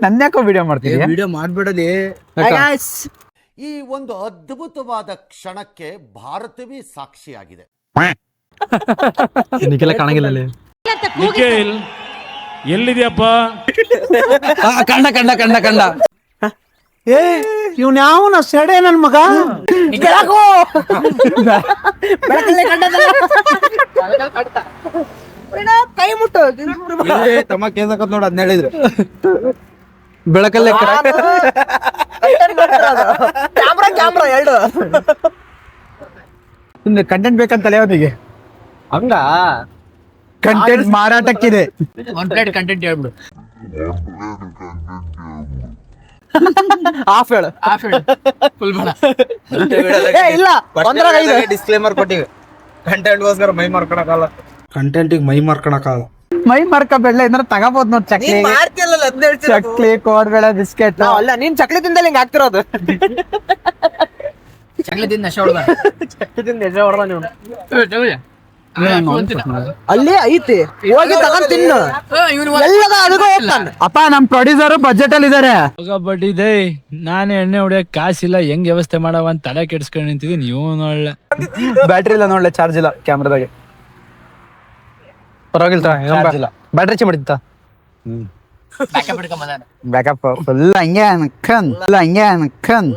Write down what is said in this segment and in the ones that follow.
ನನ್ನ ಯಾಕೋ ವಿಡಿಯೋ ಮಾಡ್ತೀನಿ. ವಿಡಿಯೋ ಮಾಡ್ಬಿಡಲಿ. ಈ ಒಂದು ಅದ್ಭುತವಾದ ಕ್ಷಣಕ್ಕೆ ಭಾರತವೇ ಸಾಕ್ಷಿಯಾಗಿದೆ. ಕಾಣಂಗಿಲ್ಲ ಎಲ್ಲಿದ್ಯಪ್ಪ? ಕಂಡ ಕಂಡ ಕಂಡ ಕಂಡ ಇವ್ನ ಯಾವನ ಸೆಡೆ ನನ್ ಮಗ. ಕೈ ಮುಟ್ಟು ತಮ್ಮ ಕೇಸಕತ್ ನೋಡ ಅದ್ನ ಹೇಳಿದ್ರು. ಬೆಳಕಲ್ಲೇ ಕ್ಯಾಮ್ರಾ ಎರಡು ಕಂಟೆಂಟ್ ಬೇಕಂತಲೇ ಅವನಿಗೆ. ಹಂಗ ಕಂಟೆಂಟ್ ಮಾರಾಟಕ್ಕಿದೆ. ಒಂದ್ ಪ್ಲೇಟ್ ಕಂಟೆಂಟ್ ಹೇಳ್ಬಿಡು. ಆಫ್ ಹೇಳು. ಫುಲ್ ಬೇಡ. ಇಲ್ಲ ಡಿಸ್ಕ್ಲೇಮರ್ ಕೊಟ್ಟಿವಿ. ಕಂಟೆಂಟ್ಗೋಸ್ಕರ ಮೈ ಮಾರ್ಕೊಳಕಲ್ಲ. ಕಂಟೆಂಟಿಗೆ ಮೈ ಮಾರ್ಕೊಳಕಲ್ಲ. ಮೈ ಮಾರ್ಕಬೇಡ ಏನಾರ ತಗೋಬಹುದು ನೋಡ್. ಚಕ್ಲಿ ಚಕ್ಲಿ ಕೋಡ್ಬೇಳೆ ಬಿಸ್ಕೆಟ್ ಅಲ್ಲ ನೀನ್ ಚಕ್ಲಿ ತಿಂದಲ್ಲಿ ಹಿಂಗ ಆಗ್ತಿರೋದು. ಚಕ್ಲಿ ತಿಂದ ನಶೆ ಹೊಡ್ದ. ಚಕ್ಲಿ ತಿಂದ ನಶೆ ಹೊಡ್ದ ನೀವು. ಅಲ್ಲಿ ಐತಿ ಹೋಗಿ ತಗೊಂಡ್ ತಿನ್ನು. ಎಲ್ಲದ ಅದಕ್ಕೂ ಹೋಗ್ತಾನೆ. ಅಪ್ಪ ನಮ್ ಪ್ರೊಡ್ಯೂಸರ್ ಬಜೆಟ್ ಅಲ್ಲಿ ಇದಾರೆ. ಬಡ್ಡಿದೆ ನಾನು ಎಣ್ಣೆ ಹೊಡಿಯಕ್ ಕಾಸಿಲ್ಲ, ಹೆಂಗ್ ವ್ಯವಸ್ಥೆ ಮಾಡವ ಅಂತ ತಲೆ ಕೆಡ್ಸ್ಕೊಂಡ್ ನಿಂತಿದ್ದೀನಿ. ನೀವು ನೋಡ್ಲೆ ಬ್ಯಾಟ್ರಿ ಇಲ್ಲ ನೋಡ್ಲೆ, ಚಾರ್ಜ್ ಇಲ್ಲ ಕ್ಯಾಮ್ರಾದಾಗೆ. ಪರವಾಗಿಲ್ಲ, ಬ್ಯಾಟ್ರಿ ಚೇಂಜ್ ಮಾಡಿತ್ತ. ಬ್ಯಾಕಪ್ ಫುಲ್ ಹಂಗೆ ಅನ್ಕನ್ ಹಂಗೆ ಅನ್ಕನ್.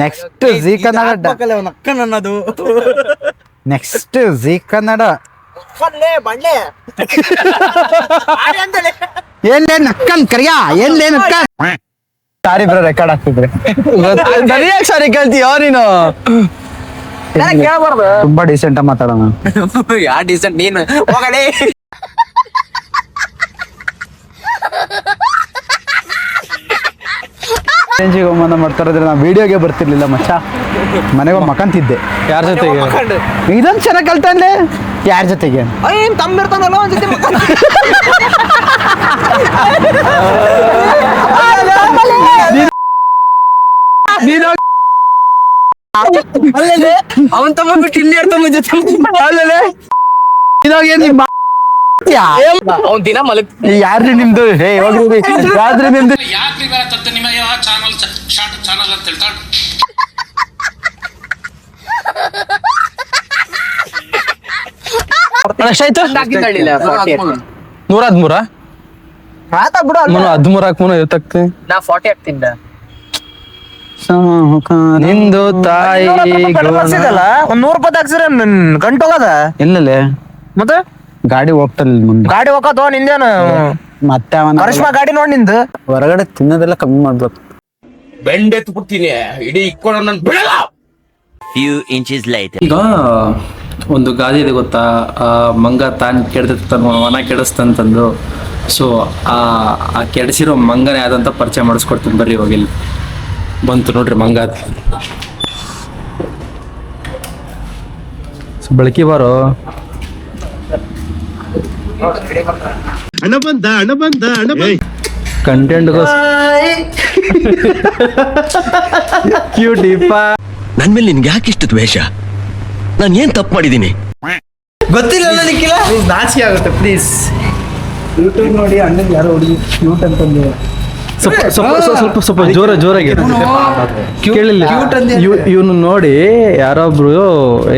Next G Kannada. ಅನ್ನೋದು ನೆಕ್ಸ್ಟ್ ಜಿ ಕನ್ನಡ. ಏನ್ಲೇ ನಕ್ಕನ್ ಕರಿಯ, ಏನ್ಲೇ ನಕ್ಕನ್. ಸಾರಿ ಬ್ರೋ, ರೆಕಾರ್ಡ್ ಆಗ್ತಿದ್ರೆ. ಸಾರಿ ಕೇಳ್ತೀಯೋ ನೀನು? ತುಂಬಾ ಡೀಸೆಂಟ್ ಮಾತಾಡೋಣ. ಯಾ ಡೀಸೆಂಟ್ ನೀನು ಹೋಗಲೇ. ಸಂಬಂಧ ಮಾಡ್ತಾರಿದ್ರೆ ನಾ ವಿಡಿಯೋಗೆ ಬರ್ತಿರ್ಲಿಲ್ಲ ಮಚ್ಚ. ಮನೆಗೆ ಮಕ್ಕಂತಿದ್ದೆ. ಯಾರ ಜೊತೆಗೆ? ಇದೊಂದು ಚೆನ್ನಾಗಿ ಕಲ್ತಾನೆ. ಯಾರ ಜೊತೆಗೆ? ಏನ್ ತಮ್ಮ ಇರ್ತಾನಲ್ಲ ಒಂದ್ ಜೊತೆ ಅವನ್ ತಮ್ಮ ಬಿಟ್ಟು ಇಲ್ಲಿ ತಮ್ಮ ಜೊತೆ ಅವ್ನ್ ದಿನ ಮಲಗ್. ಯಾರ್ರಿ ನಿಮ್ದು? ಹೇ ಹೋಗ್ರಿ, ಯಾರ್ರಿ ನಿಮ್ದು? ಎಷ್ಟಾಯ್ತು? 113 13 ಹಾಕ್ಮನ ಇವತ್ತಾಗ್ತಿ. ನಾ 40 ಹಾಕ್ತಿಂದ. ನಿಂದು ತಾಯಿ ಒಂದ್ 100 ರೂಪಾಯಿ ಹಾಕ್ಸಿರ ಗಂಟು ಹೋಗದ. ಎಲ್ಲೇ ಮತ್ತೆ ಗಾಡಿ ಹೋಗ್ತಲ್ಲ ಮುಂದೆ. ಗಾಡಿ ಹೋಗತ್ತೋ ನಿಂದೇನು? ಮತ್ತೆ ಅವನ ಕರಿಷ್ಮಾ ಗಾಡಿ ನೋಡಿ ನಿಂದು. ಹೊರಗಡೆ ತಿನ್ನೋದೆಲ್ಲ ಕಮ್ಮಿ ಮಾಡ್ಬೇಕು. ಬೆಂಡೆತ್ತು ಬಿಡ್ತೀನಿ ಇಡೀ ಇಕ್ಕೊಂಡು ನನ್ನ ಬಿಡಲ್ಲ. Few inches later. ಈಗ ಒಂದು ಗಾದೆ ಇದೆ ಗೊತ್ತಾ, ಮಂಗ ತಾನು ಕೆಡ್ದಿರ್ತಾನ ವನ ಕೆಡಿಸ್ತಂತಂದು. ಸೊ ಆ ಕೆಡಿಸಿರೋ ಮಂಗನೇ ಆದಂತ ಪರಿಚಯ ಮಾಡಿಸ್ಕೊಡ್ತೀನಿ ಬರ್ರಿ. ಇವಾಗ ಇಲ್ಲಿ ಬಂತು ನೋಡ್ರಿ ಮಂಗ. ಬೆಳಕಿ ಬಾರೋ. ಕಂಟೆಂಟ್ ಕ್ಯೂಟಿಪ್ಪ. ನನ್ ಮೇಲೆ ನಿನ್ಗೆ ಯಾಕೆ ಇಷ್ಟ ದ್ವೇಷ? ನಾನು ಏನ್ ತಪ್ಪು ಮಾಡಿದ್ದೀನಿ? ಗೊತ್ತಿಲ್ಲ ನನಗಿಲ್ಲ. ನಾಚಿಕೆ ಆಗುತ್ತೆ ಪ್ಲೀಸ್. ಯೂಟ್ಯೂಬ್ ನೋಡಿ ಅಣ್ಣನ್ ಯಾರೋ ಹುಡುಗಿ ಕ್ಯೂಟ್ ಅಂತಂದು ಸ್ವಲ್ಪ ಜೋರಾಗಿ ಕೇಳಿಲ್ಲ. ಇವನು ನೋಡಿ ಯಾರೊಬ್ರು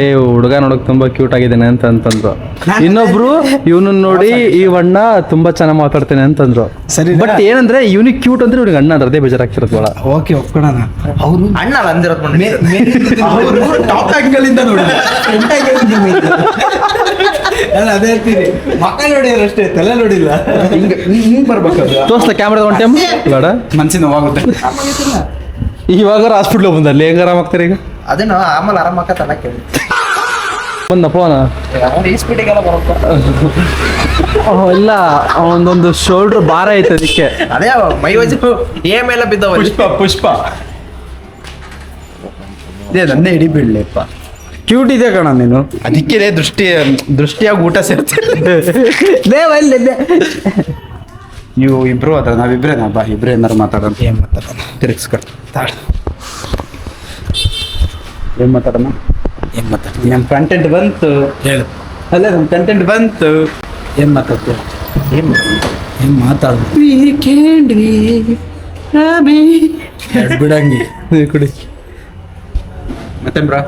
ಏ ಹುಡುಗ ನೋಡಕ್ ತುಂಬಾ ಕ್ಯೂಟ್ ಆಗಿದ್ದಾನೆ ಅಂತಂದ್ರು. ಇನ್ನೊಬ್ರು ಇವನನ್ನ ನೋಡಿ ಈ ಅಣ್ಣ ತುಂಬಾ ಚೆನ್ನಾಗಿ ಮಾತಾಡ್ತೇನೆ ಅಂತಂದ್ರು. ಬಟ್ ಏನಂದ್ರೆ ಇವನಿಗೆ ಕ್ಯೂಟ್ ಅಂದ್ರೆ ಇವ್ನಿಗೆ ಅಣ್ಣ ಅದೇ ಬೇಜಾರಾಗ್ತಿರೋದು ಭಾಳ. ಓಕೆ ಒಪ್ಕೊಳ್ಳೋಣ. ಅವ್ರು ಅಣ್ಣ ಅಂದಿರೋದು ಟಾಪ್ ಆಂಗಲ್ ಇಂದ ನೋಡಿ ಅದೇ ಹೇಳ್ತೀನಿ. ಮಕ್ಕ ನೋಡಿದ್ರು ಅಷ್ಟೇ, ತಲೆ ನೋಡಿಲ್ಲ. ಹಿಂಗ್ ಬರ್ಬೇಕಾದ್ರೆ ತೋರ್ಸ್ತಾ ಕ್ಯಾಮ್ರಾದ ಒನ್ ಟೈಮ್ ಬೇಡ, ಮನ್ಸಿನ ನೋವಾಗುತ್ತೆ. ಇವಾಗ ಹಾಸ್ಪಿಟ್ಲ್ ಬಂದಲ್ಲಿ ಹೆಂಗ ಆರಾಮಾಗ್ತಾರೆ ಈಗ? ಅದೇನು ಆಮೇಲೆ ಆರಾಮಾಕತ್ತಲ್ಲ ಕೇಳಿ ಬಂದ ಫೋನ ಇಲ್ಲ, ಒಂದೊಂದು ಶೋಲ್ಡರ್ ಭಾರ ಐತೆ ಅದಕ್ಕೆ. ಅದೇ ಮೈ ವಜು ಏಮೆಲ್ಲ ಬಿದ್ದವ. ಪುಷ್ಪ ಇದೇ ನನ್ನೇ ಹಿಡಿ ಬೀಳ್ಲಿಪ್ಪ. ಕ್ಯೂಟ್ ಇದೆ ಕಣ ನೀನು, ಅದಕ್ಕೆ ದೃಷ್ಟಿಯಾಗಿ ಊಟ ಸೇರ್ತೀನಿ. ನೀವು ಇಬ್ರು ಅದ, ನಾವಿಬ್ರೇನಾ? ಬಾ ಇಬ್ರು ಏನಾರು ಮಾತಾಡೋಣ. ಏನ್ ಮಾತಾಡೋಣ? ತಿರ್ಗಿಸ್ಕೊಟ್ಟು ಏನ್ ಮಾತಾಡೋಣ? ಏನ್ ಮಾತಾಡ? ನಮ್ಮ ಕಂಟೆಂಟ್ ಬಂತು. ಅಲ್ಲ ನಮ್ಮ ಕಂಟೆಂಟ್ ಬಂತು. ಏನ್ ಮಾತಾಡ್ತೀವಿ? ಏನ್ ಮಾತಾಡ ಬಿಡಂಗಿ ಕುಡಿ. ಮತ್ತೆ ಬ್ರಾ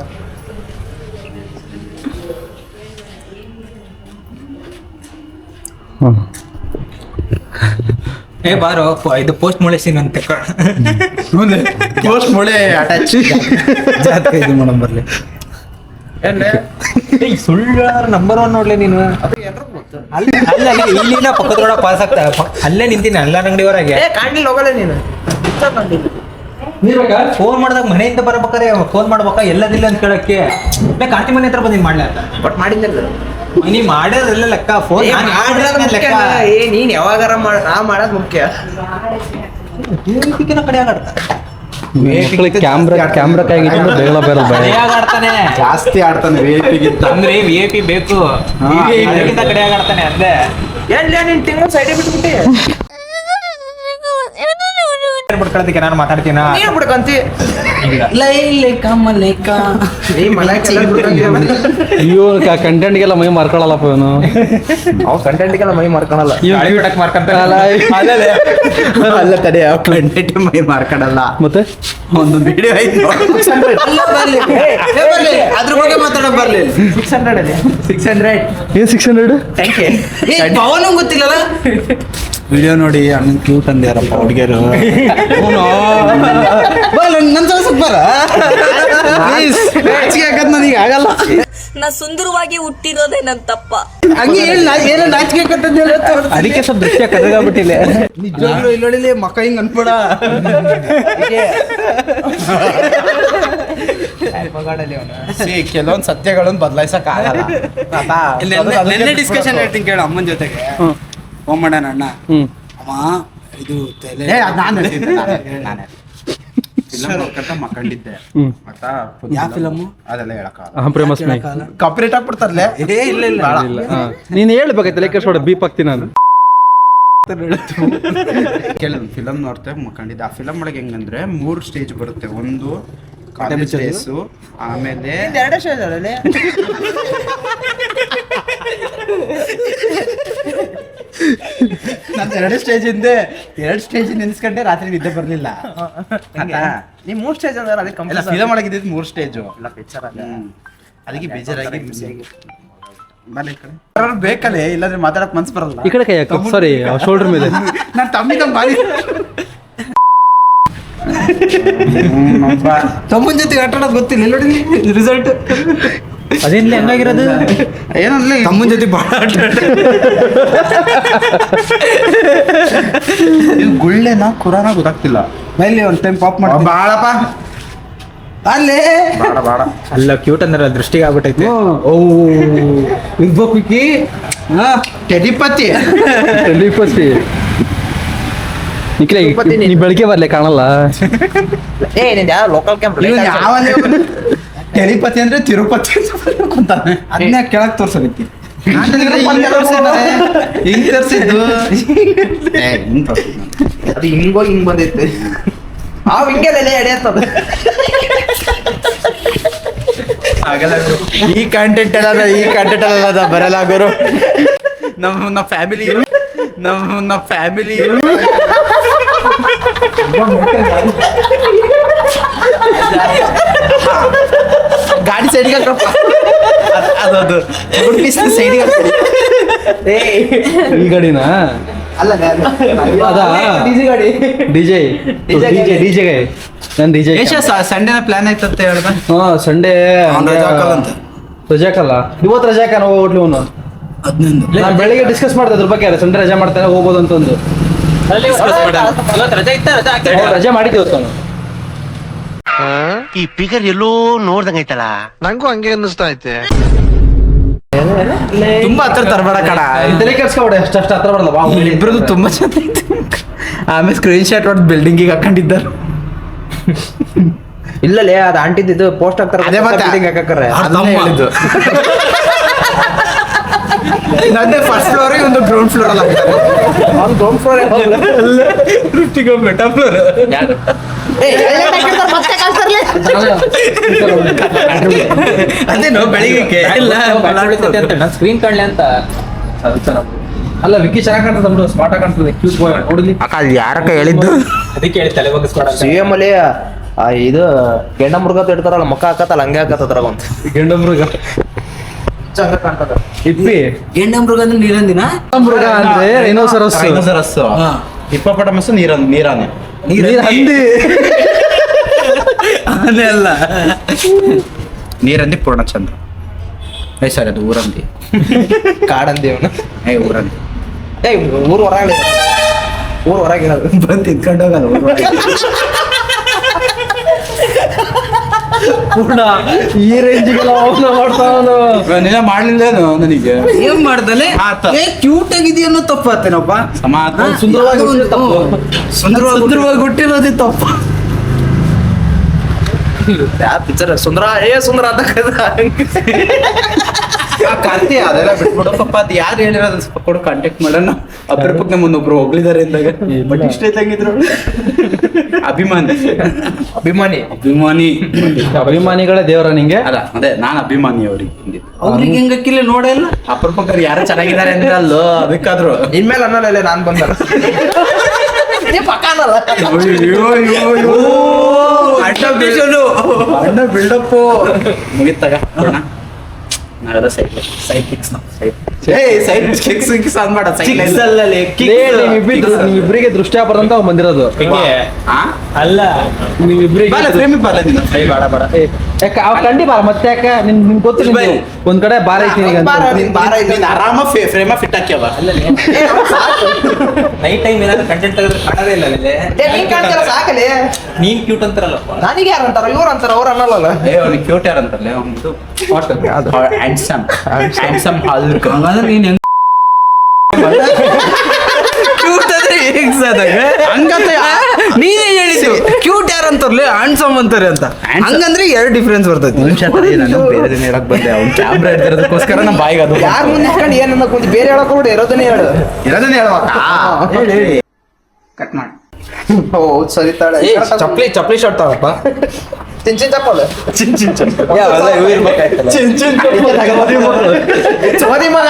ಏ ಬಾರೋ ಇದು ಪೋಸ್ಟ್ ಮೊಳೆಸಿನ ಅಂತ ಪೋಸ್ಟ್ ಮೊಳೆ ಅಟ್ಯಾಚ್ ಜಾತಕ ಇದು ಮಾಡಮ್ ಬರ್ಲಿ ಸುಳ್ಳ ನಂಬರ್ 1 ನೋಡ್ಲಿ ನೀನು ಅಲ್ಲ ಇಲ್ಲಿನ ಪಕ್ಕದ ರೋಡ ಪಾಸ್ ಆಗ್ತಾ ಅಲ್ಲೇ ನಿಂತೀನಿ ಅಲ್ಲ ಅಂಗಡಿ ಹೊರಗೆ ಕಾಣ್ಲಿಲ್ಲ ಹೋಗಲ್ಲ ನೀನು ಫೋನ್ ಮಾಡಿದಾಗ ಮನೆಯಿಂದ ಬರ್ಬೇಕಾರೆ ಫೋನ್ ಮಾಡ್ಬೇಕಾ ಎಲ್ಲದಿಲ್ಲ ಅಂತ ಕೇಳಕ್ಕೆ ಕಾರ್ತಿ ಮನೆ ಹತ್ರ ಬಂದಿನ್ ಮಾಡ್ಲ ಬಟ್ ಮಾಡಿದ್ದಲ್ಲ ನೀ ಮಾಡೋದ್ರಲ್ಲ ಲೆಕ್ಕ ಫೋನ್ ಲೆಕ್ಕ ನೀನ್ ಯಾವಾಗಾರ ನಾ ಮಾಡೋದ್ ಮುಖ್ಯ ಕಡೆ ಕ್ಯಾಮ್ರಾ ಕೈಗಿಟ್ಟು ಬೇಗ ಬೇರೆ ಆಡ್ತಾನೆ ಜಾಸ್ತಿ ಆಡ್ತಾನೆ VIP ಅಂದ್ರೆ VIP ಬೇಕು ಕಡೆ ಆಡ್ತಾನೆ ಅಂದೆ ನಿನ್ ತಿಂಗಳು ಸೈಡ್ ಬಿಟ್ಬಿಟ್ಟೆ ಬಿಡ್ಕೊಳದಕ್ಕೆ ನಾನು ಮಾತಾಡ್ತೀನ ಅಯ್ಯೋ ಕಂಟೆಂಟ್ಗೆಲ್ಲ ಮೈ ಮಾರ್ಕೊಳಲ್ಲಪ್ಪ ಇವನು. ಅವ್ ಕಂಟೆಂಟ್ಗೆಲ್ಲ ಮೈ ಮಾರ್ಕೊಳಲ್ಲ ಅಲ್ಲ ತಡೆ ಕಂಟೆಂಟ್ ಮೈ ಮಾರ್ಕೊಳಲ್ಲ. ಮತ್ತೆ ಒಂದೊಂದು ವಿಡಿಯೋ ಆಯ್ತು ಅದ್ರ ಬಗ್ಗೆ ಮಾತಾಡೋ ಬರ್ಲಿ 600 ಏನ್ 600 ಪವನ್ ಗೊತ್ತಿಲ್ಲಲ್ಲ ವಿಡಿಯೋ ನೋಡಿ ಅಣ್ಣನ್ ಕ್ಯೂಟ್ ಅಂದ್ಯಾರಪ್ಪ ಹುಡುಗಿಯರು. ನನಗೆ ಆಗಲ್ಲ. ನಾ ಸುಂದರವಾಗಿ ಹುಟ್ಟಿರೋದೇ ನನ್ ತಪ್ಪ. ಹಂಗೆ ಏನೋ ನಾಚಿಕೆ ಅದಕ್ಕೆ ಸ್ವಲ್ಪ ದೃಶ್ಯ ಕರಗಾಗ್ಬಿಟ್ಟಿಲ್ಲ. ನಿಜವಾಗ್ಲೂ ಇಲ್ಲಿ ನೋಡಿಲಿ ಮಕ್ಕ ಹಿಂಗ್ ಅನ್ಬೇಡ ಕೆಲವೊಂದು ಸತ್ಯಗಳನ್ನು ಬದಲಾಯಿಸಕ್ ಆಗಲ್ಲ. ಡಿಸ್ಕಷನ್ ಹೇಳ್ತೀನಿ ಕೇಳ ಅಮ್ಮನ ಜೊತೆಗೆ ಫೋನ್ ಮಾಡೋಣ ಅಣ್ಣ ಅಮ್ಮ ಇದು ತಲೆ ಫಿಲಮ್ ಮಕ್ಕಂಡಿದ್ದೆ ಯಾವ ಫಿಲಮು ಅದೆಲ್ಲ ಹೇಳಕ್ಕಾಗಲ್ಲ. ಪ್ರೇಮಸ್ಮೈ ಕಾಪರೇಟ್ ಆಗ್ಬಿಡ್ತಾರಲ್ಲ ಇಲ್ಲ ಇಲ್ಲ ನೀನ್ ಹೇಳ್ಬೇಕಾಯ್ತು ಲೆಕ್ಕ ಸೋಡ ಬೀಪ್ ಹಾಕ್ತೀನಿ ನಾನು. ಕೆಲವೊಂದು ಫಿಲಮ್ ನೋಡ್ತೆ ಮಕ್ಕಂಡಿದ್ದೆ. ಆ ಫಿಲಮ್ ಒಳಗೆ ಹೆಂಗಂದ್ರೆ 3 ಸ್ಟೇಜ್ ಬರುತ್ತೆ. ಒಂದು ಕಾಲೇಜ್ ಡೇಸು, ಆಮೇಲೆ 2 ಸ್ಟೇಜ್ ಅಲ್ಲ ನಾನು 2 ಸ್ಟೇಜ್ ಹಿಂದೆ 2 ಸ್ಟೇಜ್ ನೆನೆಸ್ಕೊಂಡೆ ರಾತ್ರಿ ನಿದ್ದೆ ಬರ್ಲಿಲ್ಲ. ನೀವು 3 ಸ್ಟೇಜ್ ಅಂದ್ರೆ ಅದಕ್ಕೆ ಎಲ್ಲ ಫಿಲಮ್ ಒಳಗೆ ಇದ್ದಿದ್ದು 3 ಸ್ಟೇಜು. ಎಲ್ಲ ಪಿಕ್ಚರ್ ಅಲ್ಲ ಅದಕ್ಕೆ ಬೇಜಾರಾಗಿ ಬೇಕಲ್ಲೇ ಇಲ್ಲಾಂದ್ರೆ ಮಾತಾಡಕ್ ಮನ್ಸು ಬರಲ್ಲ. ಈ ಕಡೆ ಕೈ ಹಾಕು. ಸಾರಿ ಶೋಲ್ಡರ್ ಮೇಲೆ. ನಾನು ತಮ್ಮಿ ಬಾರಿ ತಮ್ಮನ ಜೊತೆ ಆಟ ಆಡೋದು ಗೊತ್ತಿಲ್ಲ ನೋಡಿ ರಿಸಲ್ಟ್ ಅದೇನಿಲ್ಲ ಹೆಂಗಾಗಿರೋದು ಏನಲ್ಲ ತಮ್ಮನ ಜೊತೆ ಬಾಳ ಆಟ ಗುಳ್ಳೆನ ಕುರಾನ ಗೊತ್ತಾಗ್ತಿಲ್ಲ. ಮೇಲೆ ಒಂದು ಟೈಮ್ ಪಾಪ್ ಮಾಡಿ ಬಾಳಪ್ಪ ಅಲ್ಲೇ ಬಾಡ ಅಲ್ಲ ಕ್ಯೂಟ್ ಅಂದ್ರೆ ದೃಷ್ಟಿಗೆ ಆಗ್ಬಿಟ್ಟೈತೆ ಓ ಇರ್ಬೇಕಿ ಟೆಲಿಪತಿ ಟೆಲಿಪತಿ ನೀ ಬೆಳಿಗ್ಗೆ ಬರ್ಲಿ ಕಾಣಲ್ಲ. ಲೋಕಲ್ ಟೆಲಿಪತಿ ಅಂದ್ರೆ ತಿರುಪತಿ ಅಂತಾನೆ. ಅದನ್ನ ಕೆಳಗ್ ತೋರ್ಸಕತ್ತಿ ಹಿಂಗ್ ತರ್ಸಿದ್ದು ಅದು ಹಿಂಗೋಗಿ ಹಿಂಗ್ ಬಂದೈತೆ ಅವ್ ಹಿಂಗೆಲ್ಲ ಎಡೆಯತ್ತದ ಈ ಕಂಟೆಂಟ್ ಎಲ್ಲ ಬರಲಾಗೋರು ನಮ್ಮ ಫ್ಯಾಮಿಲಿ ಗಾಡಿ ಸೈಡ್ಗೆ ಅದದು ಸೈಡ್ಗೆ ಈ ಗಾಡಿನಾ ಡಿಜೆ ನಾನು ಡಿಜೆ ಸಂಡೇನ ಪ್ಲಾನ್ ಆಯ್ತಂತ ಹೇಳ್ದ. ಸಂಡೇ ರಜಾಕಲ್ಲ ಇವತ್ತು ರಜಾಕ ಹೋಗ್ಲಿ ಅವನು. ನಾನು ಬೆಳಿಗ್ಗೆ ಡಿಸ್ಕಸ್ ಮಾಡ್ದೆ ಅದ್ರ ಬಗ್ಗೆ ಸಂಡೇ ರಜಾ ಮಾಡ್ತಾನೆ ಹೋಗ್ಬೋದು ಅಂತ ಒಂದು ರಜೆ ಮಾಡಿದ್ದೆ ಇವತ್ತು ನಾನು. ಈ ಫಿಗರ್ ಎಲ್ಲೋ ನೋಡ್ದಂಗೈತಲ್ಲ. ನಂಗೂ ಹಂಗೆ ಅನ್ನಿಸ್ತಾ ಐತೆ. ತುಂಬಾ ಹತ್ರ ತರಬೇಡ ಕಡ. ತಲೆ ಕೆಡ್ಸ್ಕೊಬೇಡ, ಅಷ್ಟು ಹತ್ರ ಬರಲ್ಲ. ಇಬ್ರದ್ದು ತುಂಬಾ ಚೆನ್ನಾಗಿತ್ತು. ಆಮೇಲೆ ಸ್ಕ್ರೀನ್ ಶಾಟ್ ಹೊಡೆದು ಬಿಲ್ಡಿಂಗಿಗೆ ಹಾಕೊಂಡಿದ್ದಾರೆ. ಇಲ್ಲಲೇ ಅದು ಆಂಟಿದ್ದು ಪೋಸ್ಟ್ ಹಾಕ್ತಾರೆ ಅದೇ ಮತ್ತೆ ಹಾಕಕ್ರೆ ಅದನ್ನೇ ಹೇಳಿದ್ದು. ನಂದೇ ಫಸ್ಟ್ ಫ್ಲೋರ್ ಒಂದು ಗ್ರೌಂಡ್ ಫ್ಲೋರ್ ಅಲ್ಲ ಗ್ರೌಂಡ್ ಫ್ಲೋರ್ ಮೆಟಾ ಫ್ಲೋರ್. ಅದೇನು ಬೆಳಿಗ್ಗೆ ಸ್ಕ್ರೀನ್ ಕಾಣ್ಲಿ ಅಂತ ಅಲ್ಲ ವಿಕ್ಕಿ ಚೆನ್ನಾಗಿ ಕಾಣ್ತದೆ ಬಿಡು, ಸ್ಮಾರ್ಟ್ ಆಗಿ ಕಾಣ್ತದೆ, ಕ್ಯೂಟ್ ಬಾಯ್ ನೋಡಿಲಿ. ಅಕ್ಕ ಅದು ಯಾರಕ್ಕ ಹೇಳಿದ್ದು? ಅದಕ್ಕೆ ಹೇಳಿ ತಲೆ ಬಗ್ಗಿಸ್ಕೊಡ CM ಅಲ್ಲಿ ಇದು ಗೆಂಡ ಮುರ್ಗ ಇಡ್ತಾರಲ್ಲ ಮಕ್ಕ ಹಾಕತ್ತಲ್ಲ ಹಂಗೆ ಹಾಕತ್ತದ್ರ ಒಂದು ಗಂಡ ಮೃಗ ಚಂದ ಕಾಣ್ತದ. ಇಪ್ಪಿ ಗೆಂಡ ಮೃಗ ಅಂದ್ರೆ ನೀರಂದಿನ ಮೃಗ ಅಂದ್ರೆ ರೈನೋಸರಸ್. ರೈನೋಸರಸ್ಸು, ಹಿಪ್ಪೋಪಟಮಸ್ ನೀರಾನೆ. ನೀರ್ ಹಂದಿ. ಆನೆ ಅಲ್ಲ, ನೀರಂದಿ ಪೂರ್ಣಚಂದ್ರ. ಸರಿ ಅದು ಊರಂದಿ. ಕಾಡಂದಿ ಅವನು. ಊರಂದಿ. ಊರ್ ಹೊರಗಡೆ ಬಂದು ತಿನ್ಕೊಂಡು ಹೋಗಲ್ಲ ಊರ್ ಒಳಗೆ. ಪೂರ್ಣ ಈ ರೇಂಜಿಗೆಲ್ಲ ಅವನ ಮಾಡ್ತಾವನು. ನೀನ ಮಾಡ್ಲಿಲ್ಲೇನು ನನಗೆ? ಏನ್ ಮಾಡ್ದಾನೆ? ಆತ. ಕ್ಯೂಟ್ ಆಗಿದೆಯೋ ಅನ್ನೋ ತಪ್ಪಾತೇನಪ್ಪ. ಸಮಾತ ಸುಂದರವಾಗಿ ಹುಟ್ಟಿರೋದು ತಪ್ಪು. ಸುಂದರವಾಗಿ ಹುಟ್ಟಿರೋದೇ ತಪ್ಪ. ಪಿಕ್ಚರ್ ಸುಂದರ ಸುಂದರ ಅಂತ ಕಾರ್ತಿ ಅದೆಲ್ಲ ಬಿಟ್ಬಿಡು ಪಾಪ. ಅದು ಯಾರು ಹೇಳಿರೋದು ಸ್ವಲ್ಪ ಕೊಡು, ಕಾಂಟ್ಯಾಕ್ಟ್ ಮಾಡೋಣ. ಅಪರೂಪಕ್ಕೆ ನಮ್ಮನ್ನೊಬ್ರು ಹೋಗ್ಲಿದ್ದಾರೆ ಅಂದಾಗ ಬಟ್ ಇಷ್ಟೇ ತಂಗಿದ್ರು. ಅಭಿಮಾನಿ ಅಭಿಮಾನಿಗಳೇ ದೇವರ ನಿಂಗೆ. ಅಲ್ಲ ಅದೇ ನಾನು ಅಭಿಮಾನಿ ಅವ್ರಿಗೆ. ಅವ್ರಿಗೆ ಹೆಂಗಕ್ಕಿಲ್ಲ ನೋಡೇ ಇಲ್ಲ. ಅಪರೂಪಕ್ಕೆ ಯಾರು ಚೆನ್ನಾಗಿದ್ದಾರೆ ಅಂದ್ರೆ ಅಲ್ಲೋ ಅದಕ್ಕಾದ್ರು ಇನ್ಮೇಲೆ ಅನ್ನಲ್ಲ ನಾನ್ ಬಂದ ಪಕ್ಕಾನಲ್ಲ ಅಣ್ಣ ಬಿಲ್ಡಪ್ ಮುಗಿತಾಗ ನಾವೆಲ್ಲ ಸೈಡ್ ಕಿಕ್ಸ್ ಅನ್ಬೇಡ. ನೀವಿಬ್ರಿಗೆ ದೃಷ್ಟಿ ಬರಂತ ಅವ್ನು ಬಂದಿರೋದು. ಅಲ್ಲ ನೀವಿಬ್ರಿಗೆ ಪ್ರೇಮಿ ಬಾಲ ನೀನು. ಯಾಕ ಅವ್ ಕಂಡಿ ಬಾರ ಮತ್ತೆ ಯಾಕ ನಿನ್ ಗೊತ್ತು ನಿಂದು ಒಂದ್ ಕಡೆ ಬಾರ ಐತಿ ನಿನಗೆ ಅಂತ. ನೀನ್ ಆರಾಮ ಫ್ರೇಮ ಫಿಟ್ ಹಾಕ್ಯವ. ನೈಟ್ ಟೈಮ್ ಏನಾದ್ರು ಕಂಟೆಂಟ್ ತೆಗೆದ್ರೆ ಕಾಣದೇ ಇಲ್ಲ ಅಲ್ಲಿ. ನೀನ್ ಕಾಣ್ತಾರ ಸಾಕಲಿ. ನೀನ್ ಕ್ಯೂಟ್ ಅಂತಾರಲ್ಲಪ್ಪ. ನನಗೆ ಯಾರು ಅಂತಾರ ಇವ್ರು ಅಂತಾರ ಅವ್ರು ಅನ್ನಲ್ಲ. ಅವ್ನಿಗೆ ಕ್ಯೂಟ್ ಯಾರಂತಾರಲ್ಲ ಅವ್ನಿದು ಹ್ಯಾಂಡ್ಸಮ್ ಹಾಲ್ಕ್. ಹಂಗಂದ್ರೆ ನೀನ್ ಹೆಂಗ್ ಕ್ಯೂಟ್ ಅಂದ್ರೆ ಹಂಗಂತ ನೀನೇ ಹೇಳಿದ್ದು. ಕ್ಯೂಟ್ ಯಾರು ಅಂತಾರಲ್ಲ ಹ್ಯಾಂಡ್ಸಮ್ ಅಂತಾರೆ ಅಂತ. ಹಂಗಂದ್ರೆ ಎರಡು ಡಿಫ್ರೆನ್ಸ್ ಬರ್ತೈತಿ. ನಾನು ಬೇರೆ ದಿನ ಹೇಳಕ್ ಬಂದೆ. ಅವ್ನು ಕ್ಯಾಮ್ರಾ ಇಡ್ತಿರೋದಕ್ಕೋಸ್ಕರ ನಮ್ಮ ಬಾಯಿಗೆ ಅದು ಯಾರು ಮುಂದೆ ಇಟ್ಕೊಂಡು ಏನ್ ಅನ್ನೋ ಕುಂತ ಬೇರೆ ಹೇಳಕ್ ಹೋಗ್ಬಿಡು, ಇರೋದನ್ನೇ ಹೇಳು. ಇರೋದನ್ನ ಹೇಳಿ ಕಟ್ ಮಾಡಿ. ಹೌದು ಸರಿತಾಳೆ. ಚಪ್ಲಿ ಶಾಟ್ ತಗಪ್ಪ. ಚಿಂಚಿನ್ ಚಪ್ಪಲ್ ಚೋದಿ ಮಗ.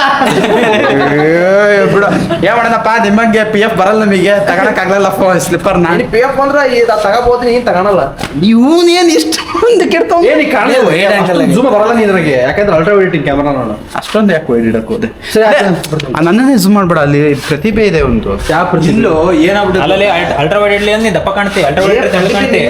ಬಿಡು ಏನ್ ಮಾಡೋಣಪ್ಪ, ನಿಮ್ಮಂಗೆ PF ಬರಲ್ಲ ನಮಗೆ, ತಗೊಳಕ್ ಆಗ್ಲಲ್ಲ ಸ್ಲಿಪ್ಪರ್. ನಾನು PF ಬಂದ್ರ ತಗೋಬಹುದು, ನೀನ್ ತಗೊಳಲ್ಲ. ಇವನೇನ್ ಇಷ್ಟ ಕೆಡ್ತಾವ ಜೂಮ್ ಬರಲ್ಲ ನೀದ್ರಾಗೆ, ಯಾಕಂದ್ರೆ ಅಲ್ಟ್ರಾ ವೈಡ್ ಕ್ಯಾಮ್ರಾ ನೋಡ. ಅಷ್ಟೊಂದು ಯಾಕೆ ವೈಡ್ ಇಡಕ್ ಹೋದೆ? ಸರಿ ನನ್ನನ್ನೇ ಜೂಮ್ ಮಾಡ್ಬೇಡ, ಅಲ್ಲಿ ಪ್ರತಿಭೆ ಇದೆ ಒಂದು. ಯಾವ ಇಲ್ಲೋ ಏನಾಗ್ಬಿಟ್ಟು ಅಲ್ಲಲ್ಲಿ ಅಲ್ಟ್ರಾ ವೈಡ್ ಇಡ್ಲಿ ಅಂದ್ರೆ ದಪ್ಪ ಕಾಣ್ತಿ, ಅಲ್ಟ್ರಾ ವೈಡ್ ಕಾಣ್ತಿ.